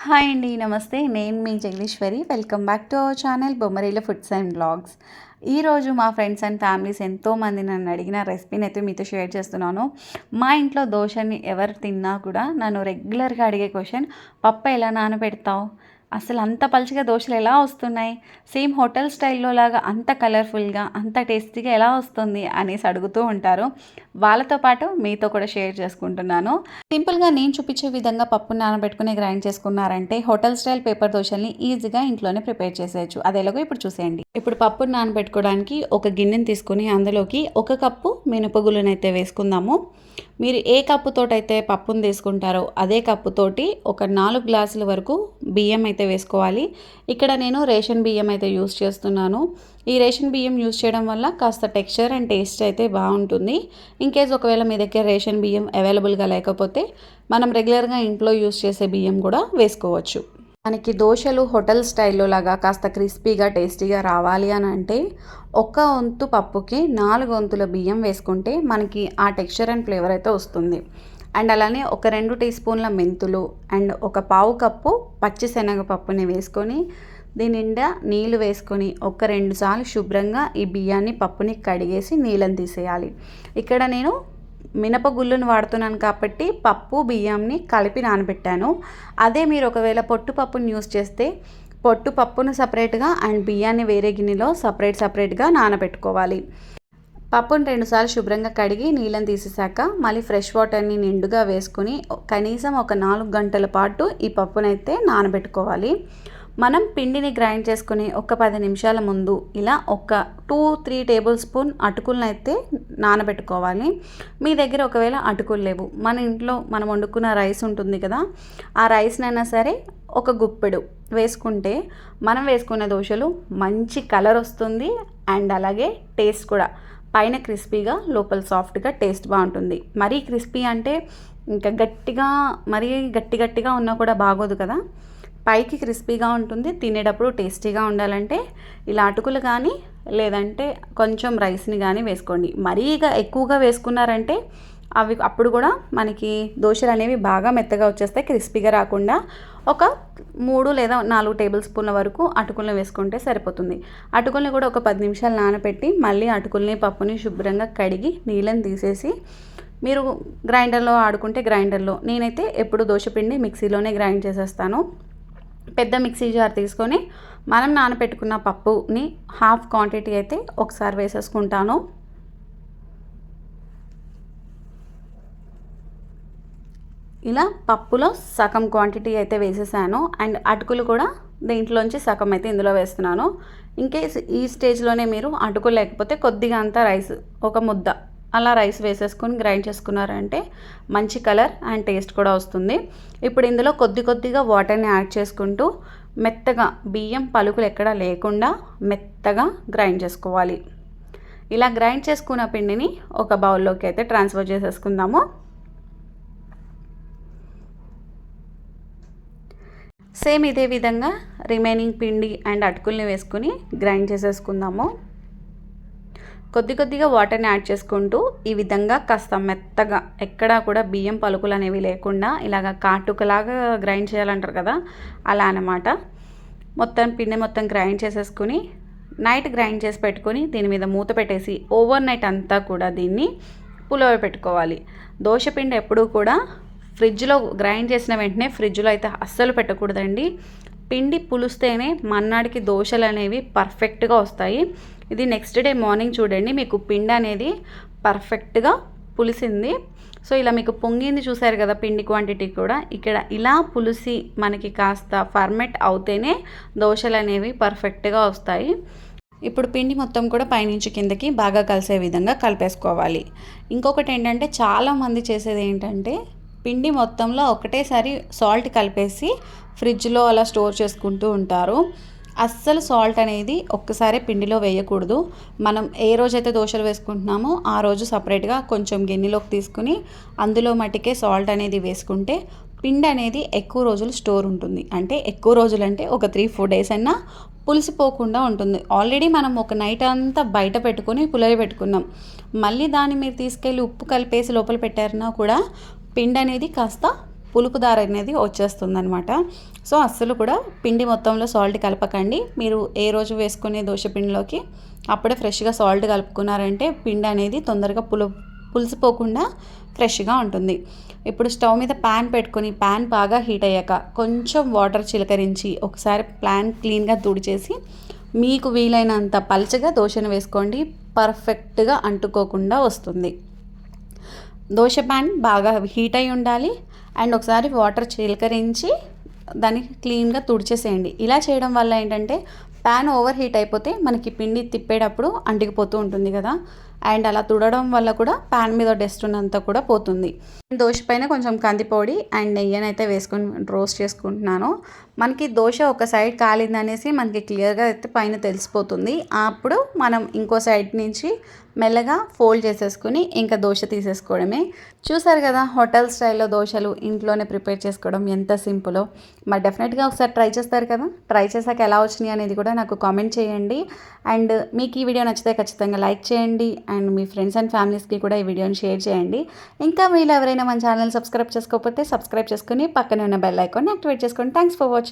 Hi అండి. నమస్తే. నేను మీ Jagadeeswari. Welcome back to our channel Bommarila foods and vlogs. ఈరోజు మా ఫ్రెండ్స్ అండ్ ఫ్యామిలీస్ ఎంతోమంది నన్ను అడిగిన రెసిపీని అయితే మీతో షేర్ చేస్తున్నాను. మా ఇంట్లో దోశని ఎవరు తిన్నా కూడా నన్ను రెగ్యులర్గా అడిగే క్వశ్చన్, పప్పు ఎలా నానబెడతావు, అసలు అంత పలుచగా దోశలు ఎలా వస్తున్నాయి, సేమ్ హోటల్ స్టైల్లో లాగా అంత కలర్ఫుల్గా అంత టేస్టీగా ఎలా వస్తుంది అనేసి అడుగుతూ ఉంటారు. వాళ్ళతో పాటు మీతో కూడా షేర్ చేసుకుంటున్నాను. సింపుల్గా నేను చూపించే విధంగా పప్పు నానబెట్టుకుని గ్రైండ్ చేసుకున్నారంటే హోటల్ స్టైల్ పేపర్ దోశల్ని ఈజీగా ఇంట్లోనే ప్రిపేర్ చేసేయచ్చు. అది ఎలాగో ఇప్పుడు చూసేయండి. ఇప్పుడు పప్పును నానబెట్టుకోవడానికి ఒక గిన్నెని తీసుకుని అందులోకి 1 కప్పు మినపగుళ్ళనైతే వేసుకుందాము. మీరు ఏ కప్పుతోటైతే పప్పును తీసుకుంటారో అదే కప్పుతోటి ఒక 4 గ్లాసుల వరకు బియ్యం అయితే వేసుకోవాలి. ఇక్కడ నేను రేషన్ బియ్యం అయితే యూస్ చేస్తున్నాను. ఈ రేషన్ బియ్యం యూస్ చేయడం వల్ల కాస్త టెక్స్చర్ అండ్ టేస్ట్ అయితే బాగుంటుంది. ఇన్కేస్ ఒకవేళ మీ దగ్గర రేషన్ బియ్యం అవైలబుల్గా లేకపోతే మనం రెగ్యులర్గా ఇంట్లో యూస్ చేసే బియ్యం కూడా వేసుకోవచ్చు. మనకి దోశలు హోటల్ స్టైల్లో లాగా కాస్త క్రిస్పీగా టేస్టీగా రావాలి అని అంటే 1 వంతు పప్పుకి 4 వంతుల బియ్యం వేసుకుంటే మనకి ఆ టెక్స్చర్ అండ్ ఫ్లేవర్ అయితే వస్తుంది. అండ్ అలానే ఒక 2 టీ స్పూన్ల మెంతులు అండ్ ఒక పావు కప్పు పచ్చిశనగపప్పుని వేసుకొని దీని నిండా నీళ్ళు వేసుకొని ఒక 2 సార్లు శుభ్రంగా ఈ బియ్యాన్ని పప్పుని కడిగేసి నీళ్ళని తీసేయాలి. ఇక్కడ నేను మినపగుళ్ళను వాడుతున్నాను కాబట్టి పప్పు బియ్యంని కలిపి నానబెట్టాను. అదే మీరు ఒకవేళ పొట్టు పప్పుని యూస్ చేస్తే పొట్టు పప్పును సపరేట్గా అండ్ బియ్యాన్ని వేరే గిన్నెలో సపరేట్గా నానబెట్టుకోవాలి. పప్పును 2 సార్లు శుభ్రంగా కడిగి నీళ్ళని తీసేసాక మళ్ళీ ఫ్రెష్ వాటర్ని నిండుగా వేసుకుని కనీసం ఒక 4 గంటల పాటు ఈ పప్పునైతే నానబెట్టుకోవాలి. మనం పిండిని గ్రైండ్ చేసుకుని ఒక 10 నిమిషాల ముందు ఇలా ఒక 2-3 టేబుల్ స్పూన్ అటుకులను అయితే నానబెట్టుకోవాలి. మీ దగ్గర ఒకవేళ అటుకులు లేవు, మన ఇంట్లో మనం వండుకున్న రైస్ ఉంటుంది కదా, ఆ రైస్నైనా సరే ఒక గుప్పెడు వేసుకుంటే మనం వేసుకున్న దోశలు మంచి కలర్ వస్తుంది. అండ్ అలాగే టేస్ట్ కూడా పైన క్రిస్పీగా లోపల సాఫ్ట్గా టేస్ట్ బాగుంటుంది. మరీ క్రిస్పీ అంటే ఇంకా మరీ గట్టిగా ఉన్నా కూడా బాగోదు కదా. పైకి క్రిస్పీగా ఉంటుంది, తినేటప్పుడు టేస్టీగా ఉండాలంటే ఇలా అటుకులు కానీ లేదంటే కొంచెం రైస్ని కానీ వేసుకోండి. మరీగా ఎక్కువగా వేసుకున్నారంటే అప్పుడు కూడా మనకి దోశలు అనేవి బాగా మెత్తగా వచ్చేస్తాయి, క్రిస్పీగా రాకుండా. ఒక 3 లేదా 4 టేబుల్ స్పూన్ల వరకు అటుకులను వేసుకుంటే సరిపోతుంది. అటుకుల్ని కూడా ఒక 10 నిమిషాలు నానబెట్టి మళ్ళీ అటుకుల్ని పప్పుని శుభ్రంగా కడిగి నీళ్ళని తీసేసి మీరు గ్రైండర్లో ఆడుకుంటే గ్రైండర్లో, నేనైతే ఎప్పుడు దోశపిండి మిక్సీలోనే గ్రైండ్ చేసేస్తాను. పెద్ద మిక్సీ జార్ తీసుకొని మనం నానబెట్టుకున్న పప్పుని హాఫ్ క్వాంటిటీ అయితే ఒకసారి వేసేసుకుంటాను. ఇలా పప్పులో సగం క్వాంటిటీ అయితే వేసేసాను. అండ్ అటుకులు కూడా దీంట్లోంచి సగం అయితే ఇందులో వేస్తున్నాను. ఇన్కేస్ ఈ స్టేజ్లోనే మీరు అటుకులు లేకపోతే కొద్దిగా అంతా రైస్, ఒక ముద్ద అలా రైస్ వేసేసుకొని గ్రైండ్ చేసుకున్నారంటే మంచి కలర్ అండ్ టేస్ట్ కూడా వస్తుంది. ఇప్పుడు ఇందులో కొద్దిగా వాటర్ని యాడ్ చేసుకుంటూ మెత్తగా బియ్యం పలుకులు ఎక్కడా లేకుండా మెత్తగా గ్రైండ్ చేసుకోవాలి. ఇలా గ్రైండ్ చేసుకున్న పిండిని ఒక బౌల్లోకి అయితే ట్రాన్స్ఫర్ చేసేసుకుందాము. సేమ్ ఇదే విధంగా రిమైనింగ్ పిండి అండ్ అటుకుల్ని వేసుకుని గ్రైండ్ చేసేసుకుందాము. కొద్దిగా వాటర్ని యాడ్ చేసుకుంటూ ఈ విధంగా కాస్త మెత్తగా ఎక్కడా కూడా బియ్యం పలుకులు అనేవి లేకుండా ఇలాగ కాటుకలాగా గ్రైండ్ చేయాలంటారు కదా, అలా అన్నమాట. పిండి మొత్తం గ్రైండ్ చేసేసుకుని నైట్ గ్రైండ్ చేసి పెట్టుకొని దీని మీద మూత పెట్టేసి ఓవర్ నైట్ అంతా కూడా దీన్ని పులియ పెట్టుకోవాలి. దోశపిండి ఎప్పుడూ కూడా ఫ్రిడ్జ్లో గ్రైండ్ చేసిన వెంటనే ఫ్రిడ్జ్లో అయితే అస్సలు పెట్టకూడదండి. పిండి పులిస్తేనే మన్నాడికి దోశలు అనేవి పర్ఫెక్ట్గా వస్తాయి. ఇది నెక్స్ట్ డే మార్నింగ్ చూడండి, మీకు పిండి అనేది పర్ఫెక్ట్గా పులిసింది. సో ఇలా మీకు పొంగింది చూసారు కదా, పిండి క్వాంటిటీ కూడా ఇక్కడ ఇలా పులిసి మనకి కాస్త ఫర్మెంట్ అవుతేనే దోశలు అనేవి పర్ఫెక్ట్గా వస్తాయి. ఇప్పుడు పిండి మొత్తం కూడా పైనుంచి కిందకి బాగా కలిసే విధంగా కలిపేసుకోవాలి. ఇంకొకటి ఏంటంటే చాలామంది చేసేది ఏంటంటే పిండి మొత్తంలో ఒకటేసారి సాల్ట్ కలిపేసి ఫ్రిడ్జ్లో అలా స్టోర్ చేసుకుంటూ ఉంటారు. అస్సలు సాల్ట్ అనేది ఒక్కసారి పిండిలో వేయకూడదు. మనం ఏ రోజైతే దోశలు వేసుకుంటున్నామో ఆ రోజు సపరేట్గా కొంచెం గిన్నెలోకి తీసుకుని అందులో మట్టికే సాల్ట్ అనేది వేసుకుంటే పిండి అనేది ఎక్కువ రోజులు స్టోర్ ఉంటుంది. అంటే ఎక్కువ రోజులు అంటే ఒక 3-4 డేస్ అయినా పులిసిపోకుండా ఉంటుంది. ఆల్రెడీ మనం ఒక నైట్ అంతా బయట పెట్టుకొని పులియ పెట్టుకున్నాం, మళ్ళీ దాన్ని మీరు తీసుకెళ్ళి ఉప్పు కలిపేసి లోపల పెట్టారన్నా కూడా పిండి అనేది కాస్త పులుపుదార అనేది వచ్చేస్తుందనమాట. సో అస్సలు కూడా పిండి మొత్తంలో సాల్ట్ కలపకండి. మీరు ఏ రోజు వేసుకునే దోశ పిండిలోకి అప్పుడే ఫ్రెష్గా సాల్ట్ కలుపుకున్నారంటే పిండి అనేది తొందరగా పులిసిపోకుండా ఫ్రెష్గా ఉంటుంది. ఇప్పుడు స్టవ్ మీద ప్యాన్ పెట్టుకొని ప్యాన్ బాగా హీట్ అయ్యాక కొంచెం వాటర్ చిలకరించి ఒకసారి ప్యాన్ క్లీన్గా తుడిచేసి మీకు వీలైనంత పల్చగా దోశను వేసుకోండి. పర్ఫెక్ట్గా అంటుకోకుండా వస్తుంది. దోశ ప్యాన్ బాగా హీట్ అయి ఉండాలి. అండ్ ఒకసారి వాటర్ చిలకరించి దాన్ని క్లీన్గా తుడిచేసేయండి. ఇలా చేయడం వల్ల ఏంటంటే ప్యాన్ ఓవర్ హీట్ అయిపోతే మనకి పిండి తిప్పేటప్పుడు అంటికిపోతూ ఉంటుంది కదా. అండ్ అలా తుడవడం వల్ల కూడా ప్యాన్ మీద డస్ట్ ఉన్నంత కూడా పోతుంది. దోశ పైన కొంచెం కందిపొడి అండ్ నెయ్యనైతే వేసుకొని రోస్ట్ చేసుకుంటున్నాను. మనకి దోశ ఒక సైడ్ కాలిందనేసి మనకి క్లియర్గా అయితే పైన తెలిసిపోతుంది. అప్పుడు మనం ఇంకో సైడ్ నుంచి మెల్లగా ఫోల్డ్ చేసేసుకుని ఇంకా దోశ తీసేసుకోవడమే. చూసారు కదా హోటల్ స్టైల్లో దోశలు ఇంట్లోనే ప్రిపేర్ చేసుకోవడం ఎంత సింపులో. మరి డెఫినెట్గా ఒకసారి ట్రై చేస్తారు కదా. ట్రై చేశాక ఎలా వచ్చినాయి అనేది కూడా నాకు కామెంట్ చేయండి. అండ్ మీకు ఈ వీడియో నచ్చితే ఖచ్చితంగా లైక్ చేయండి. అండ్ మీ ఫ్రెండ్స్ అండ్ ఫ్యామిలీస్కి కూడా ఈ వీడియోని షేర్ చేయండి. ఇంకా మీరు ఎవరైనా మన ఛానల్ సబ్స్క్రైబ్ చేసుకోకపోతే సబ్స్క్రైబ్ చేసుకుని పక్కనే ఉన్న బెల్ ఐకాన్ని యాక్టివేట్ చేసుకోండి. Thanks for watching.